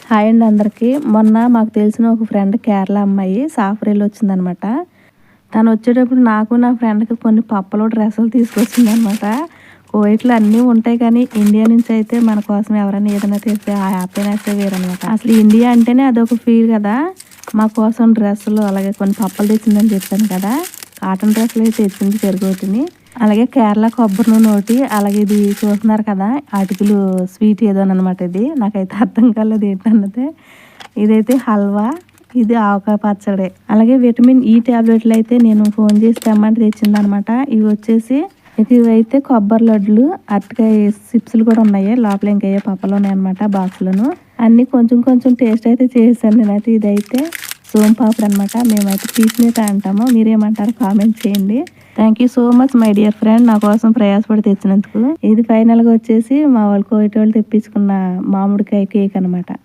Hi అండి అందరికీ. మొన్న మాకు తెలిసిన ఒక ఫ్రెండ్ కేరళ అమ్మాయి సాఫ్ట్‌వేర్‌లో వచ్చిందనమాట. తను వచ్చేటప్పుడు నాకు నా ఫ్రెండ్‌కి కొన్ని పప్పలు, డ్రెస్సులు తీసుకొచ్చిందనమాట. కువైట్‌లో అన్నీ ఉంటాయి కానీ ఇండియా నుంచి అయితే మన కోసం ఎవరైనా ఏదైనా తెస్తే ఆ హ్యాపీనెస్సే వేరనమాట. అసలు ఇండియా అంటేనే అదొక ఫీల్ కదా! మా కోసం డ్రెస్సులు అలాగే కొన్ని పప్పలు తెచ్చిందని చెప్పాను కదా! కాటన్ డ్రెస్సులు అయితే తెచ్చింది చెరగోటిని. అలాగే కేరళ కొబ్బరి నూనె ఒకటి, అలాగే ఇది చూస్తున్నారు కదా అటుకులు స్వీట్ ఏదోనమాట. ఇది నాకైతే అర్థం కాలేదు ఏంటన్నది. ఇదైతే హల్వా, ఇది ఆవకాయ పచ్చడి. అలాగే విటమిన్ ఈ టాబ్లెట్లు అయితే నేను ఫోన్ చేసి తెమ్మంటే తెచ్చిందనమాట. ఇవి వచ్చేసి ఇవైతే కొబ్బరి లడ్లు, అరటికాయ చిప్స్లు కూడా ఉన్నాయి. లోపల ఇంకా ఏ పప్పలు ఉన్నాయన్నమాట బాక్స్లోను. అన్నీ కొంచెం కొంచెం టేస్ట్ అయితే చేసాను నేనైతే. ఇదైతే సోంపాపుడు అనమాట. మేమైతే పీస్మేట్ అంటాము, మీరేమంటారు కామెంట్ చేయండి. Thank you so much my dear friend, నా కోసం ప్రయాసపడి తెచ్చినందుకు. ఇది ఫైనల్గా వచ్చేసి మా వాళ్ళు కోయిట వాళ్ళు తెప్పించుకున్న మామిడికాయ కేక్ అనమాట.